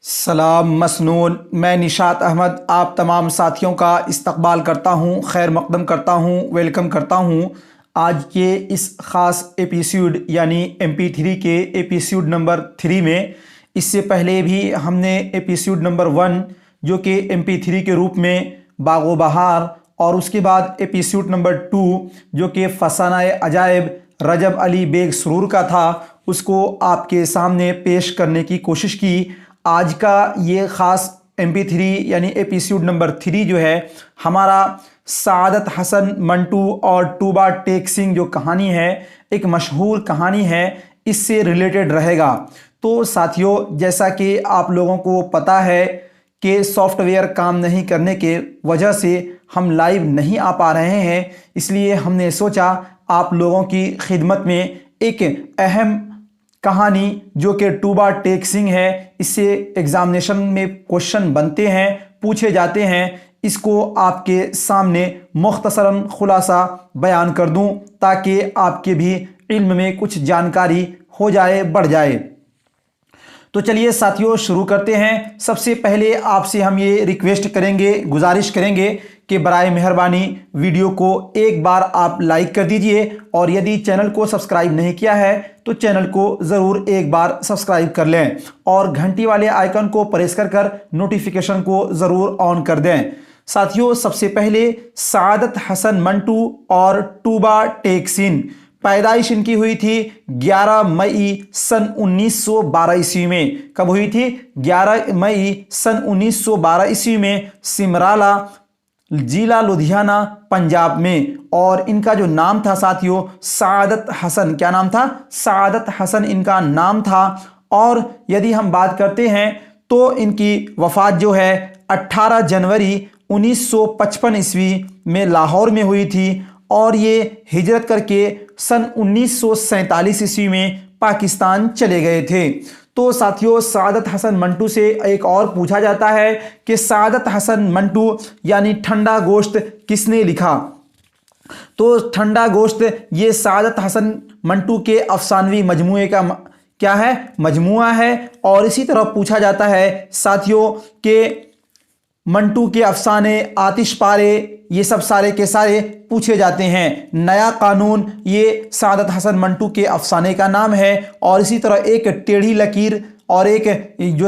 सलाम मसनून। मैं निशात अहमद आप तमाम साथियों का इस्तकबाल करता हूँ, खैर मकदम करता हूँ, वेलकम करता हूँ। आज के इस ख़ास एपिसोड यानी MP3 के एपिसोड नंबर 3 में, इससे पहले भी हमने एपिसोड नंबर 1 जो कि MP3 के रूप में बागो बहार, और उसके बाद एपिसोड नंबर 2 जो कि फसाना अजायब रजब अली बेग सुरूर का था, उसको आपके सामने पेश करने की कोशिश की। आज का ये ख़ास MP3 यानी एपिसोड नंबर 3 जो है हमारा सादत हसन मंटू और टूबा टेक सिंह जो कहानी है, एक मशहूर कहानी है, इससे रिलेटेड रहेगा। तो साथियों, जैसा कि आप लोगों को पता है कि सॉफ्टवेयर काम नहीं करने के वजह से हम लाइव नहीं आ पा रहे हैं, इसलिए हमने सोचा आप लोगों की खिदमत में एक अहम कहानी जो कि टूबा टेक सिंह है, इससे एग्जामिनेशन में क्वेश्चन बनते हैं, पूछे जाते हैं, इसको आपके सामने मुख्तसरन खुलासा बयान कर दूं ताकि आपके भी इल्म में कुछ जानकारी हो जाए, बढ़ जाए। तो चलिए साथियों, शुरू करते हैं। सबसे पहले आपसे हम ये रिक्वेस्ट करेंगे, गुजारिश करेंगे कि बराए मेहरबानी वीडियो को एक बार आप लाइक कर दीजिए, और यदि चैनल को सब्सक्राइब नहीं किया है तो चैनल को ज़रूर एक बार सब्सक्राइब कर लें, और घंटी वाले आइकन को प्रेस कर नोटिफिकेशन को ज़रूर ऑन कर दें। साथियों, सबसे पहले सादत हसन मंटू और टूबा टेक सिंह, पैदाइश इनकी हुई थी 11 मई सन 1912 ईस्वी में। कब हुई थी? 11 मई सन 1912 ईस्वी में, सिमराला जिला लुधियाना पंजाब में। और इनका जो नाम था साथियों, सादत हसन। क्या नाम था? सादत हसन इनका नाम था। और यदि हम बात करते हैं तो इनकी वफ़ात जो है 18 जनवरी 1955 ईस्वी में लाहौर में हुई थी, और ये हिजरत करके सन 1947 ईस्वी में पाकिस्तान चले गए थे। तो साथियों, सादत हसन मंटू से एक और पूछा जाता है कि सादत हसन मंटू यानी ठंडा गोश्त किसने लिखा? तो ठंडा गोश्त ये सादत हसन मंटू के अफसानवी मजमूए का क्या है? मजमुआ है। और इसी तरह पूछा जाता है साथियों कि मंटू के अफसाने, आतिश पारे, ये सब सारे के सारे पूछे जाते हैं। नया कानून ये सादत हसन मंटू के अफसाने का नाम है। और इसी तरह एक टेढ़ी लकीर, और एक जो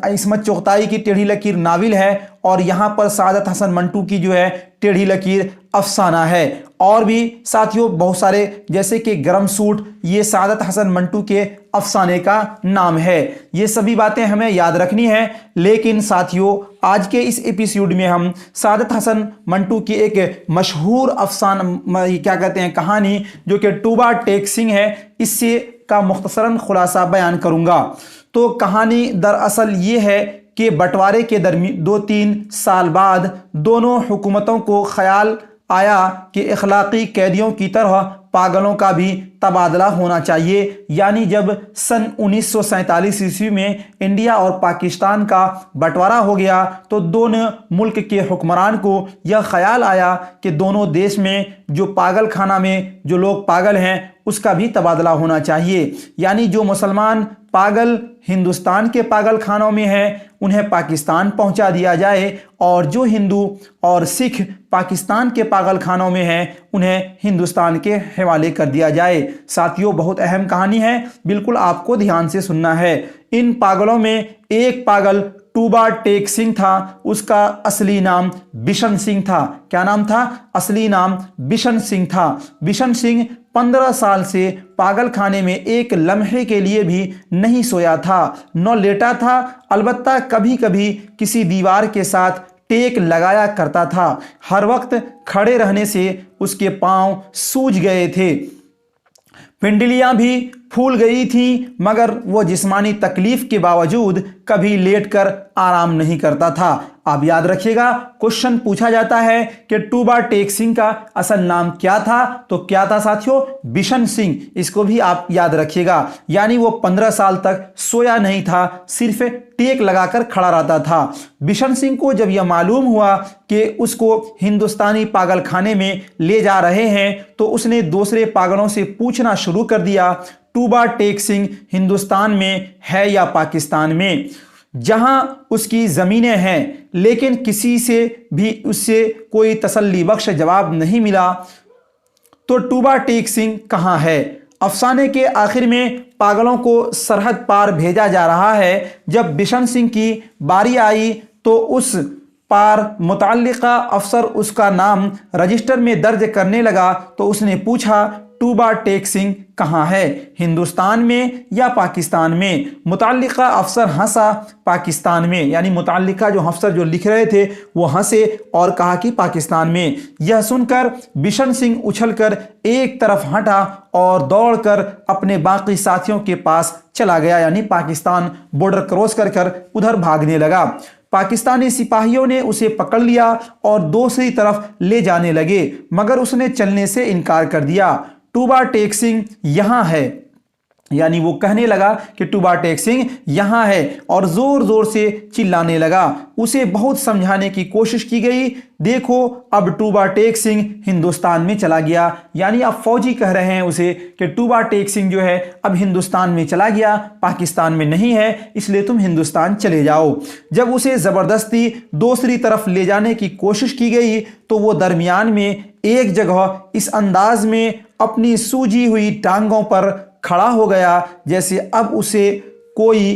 इस्मत चुगताई की टेढ़ी लकीर नाविल है, और यहाँ पर सादत हसन मंटू की जो है टेढ़ी लकीर अफसाना है। और भी साथियों बहुत सारे, जैसे कि गरम सूट, ये सादत हसन मंटू के अफसाने का नाम है। ये सभी बातें हमें याद रखनी है। लेकिन साथियों, आज के इस एपिसोड में हम सादत हसन मंटू की एक मशहूर अफसाना, क्या कहते हैं, कहानी जो कि टूबा टेक सिंह है, इससे का मुख्तसरन खुलासा बयान करूंगा। तो कहानी दरअसल ये है कि बंटवारे के दरमियान 2-3 साल बाद दोनों हुकूमतों को ख्याल आया कि इखलाकी कैदियों की तरह पागलों का भी तबादला होना चाहिए। यानी जब सन 1947 ईस्वी में इंडिया और पाकिस्तान का बंटवारा हो गया, तो दोनों मुल्क के हुक्मरान को यह ख्याल आया कि दोनों देश में जो पागल खाना में जो लोग पागल हैं उसका भी तबादला होना चाहिए। यानी जो मुसलमान पागल हिंदुस्तान के पागल खानों में हैं उन्हें पाकिस्तान पहुंचा दिया जाए, और जो हिंदू और सिख पाकिस्तान के पागल खानों में हैं उन्हें हिंदुस्तान के हवाले कर दिया जाए। साथियों, बहुत अहम कहानी है, बिल्कुल आपको ध्यान से सुनना है। इन पागलों में एक पागल टूबा टेक सिंह था, उसका असली नाम बिशन सिंह था। क्या नाम था? असली नाम बिशन सिंह था। बिशन सिंह 15 साल से पागल खाने में एक लम्हे के लिए भी नहीं सोया था, न लेटा था, अलबत्ता कभी कभी किसी दीवार के साथ टेक लगाया करता था। हर वक्त खड़े रहने से उसके पांव सूज गए थे, पिंडलियां भी फूल गई थी, मगर वो जिस्मानी तकलीफ के बावजूद कभी लेटकर आराम नहीं करता था। आप याद रखिएगा, क्वेश्चन पूछा जाता है कि टूबा टेक सिंह का असल नाम क्या था? तो क्या था साथियों? बिशन सिंह। इसको भी आप याद रखिएगा। यानी वो 15 साल तक सोया नहीं था, सिर्फ टेक लगाकर खड़ा रहता था। बिशन सिंह को जब यह मालूम हुआ कि उसको हिंदुस्तानी पागल खाने में ले जा रहे हैं, तो उसने दूसरे पागलों से पूछना शुरू कर दिया, टूबा टेक सिंह हिंदुस्तान में है या पाकिस्तान में? जहां उसकी ज़मीनें हैं, लेकिन किसी से भी उससे कोई तसल्ली बख्श जवाब नहीं मिला। तो टूबा टेक सिंह कहाँ है? अफसाने के आखिर में पागलों को सरहद पार भेजा जा रहा है। जब बिशन सिंह की बारी आई तो उस पार मुतल्लिका अफसर उसका नाम रजिस्टर में दर्ज करने लगा तो उसने पूछा, टूबा टेक सिंह कहाँ है, हिंदुस्तान में या पाकिस्तान में? मुतल्लिका अफसर हंसा, पाकिस्तान में। यानी मुतल्लिका जो अफसर जो लिख रहे थे वो हंसे और कहा कि पाकिस्तान में। यह सुनकर बिशन सिंह उछलकर एक तरफ हटा और दौड़कर अपने बाकी साथियों के पास चला गया, यानी पाकिस्तान बॉर्डर क्रॉस कर उधर भागने लगा। पाकिस्तानी सिपाहियों ने उसे पकड़ लिया और दूसरी तरफ ले जाने लगे, मगर उसने चलने से इनकार कर दिया। टूबा टेक सिंह यहाँ है, यानी वो कहने लगा कि टूबा टेक सिंह यहाँ है और जोर जोर से चिल्लाने लगा। उसे बहुत समझाने की कोशिश की गई। देखो अब टूबा टेक सिंह हिंदुस्तान में चला गया, यानी अब फौजी कह रहे हैं उसे कि टूबा टेक सिंह जो है अब हिंदुस्तान में चला गया, पाकिस्तान में नहीं है, इसलिए तुम हिंदुस्तान चले जाओ। जब उसे ज़बरदस्ती दूसरी तरफ ले जाने की कोशिश की गई तो वो दरमियान में एक जगह इस अंदाज में अपनी सूजी हुई टांगों पर खड़ा हो गया जैसे अब उसे कोई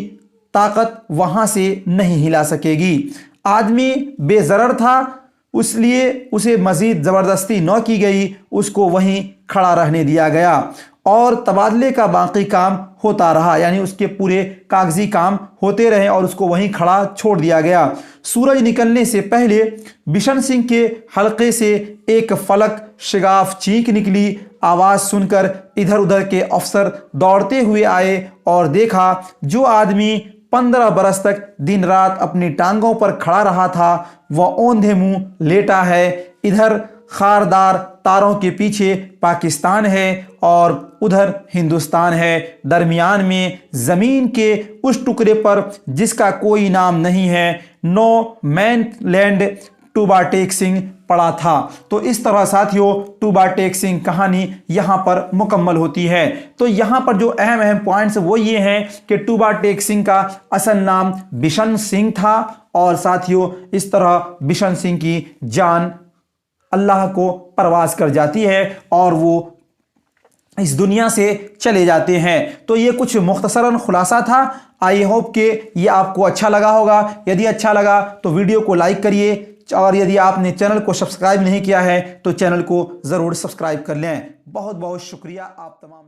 ताकत वहां से नहीं हिला सकेगी। आदमी बेज़रर था, इसलिए उसे मजीद ज़बरदस्ती न की गई, उसको वहीं खड़ा रहने दिया गया और तबादले का बाकी काम होता रहा, यानी उसके पूरे कागजी काम होते रहे और उसको वहीं खड़ा छोड़ दिया गया। सूरज निकलने से पहले बिशन सिंह के हलके से एक फलक शिगाफ चीख निकली। आवाज़ सुनकर इधर उधर के अफसर दौड़ते हुए आए और देखा जो आदमी 15 बरस तक दिन रात अपनी टांगों पर खड़ा रहा था वह औंधे मुंह लेटा है। इधर खारदार तारों के पीछे पाकिस्तान है और उधर हिंदुस्तान है। दरमियान में ज़मीन के उस टुकड़े पर जिसका कोई नाम नहीं है, no man land, Toba Tek Singh पड़ा था। तो इस तरह साथियों टूबा टेक सिंह कहानी यहाँ पर मुकम्मल होती है। तो यहाँ पर जो अहम पॉइंट्स वो ये हैं कि टूबा टेक सिंह का असल नाम बिशन सिंह था और साथियों इस तरह बिशन सिंह की जान अल्लाह को परवास कर जाती है और वो इस दुनिया से चले जाते हैं। तो ये कुछ मुख्तसरन खुलासा था। आई होप कि ये आपको अच्छा लगा होगा। यदि अच्छा लगा तो वीडियो को लाइक करिए और यदि आपने चैनल को सब्सक्राइब नहीं किया है तो चैनल को ज़रूर सब्सक्राइब कर लें। बहुत बहुत शुक्रिया आप तमाम।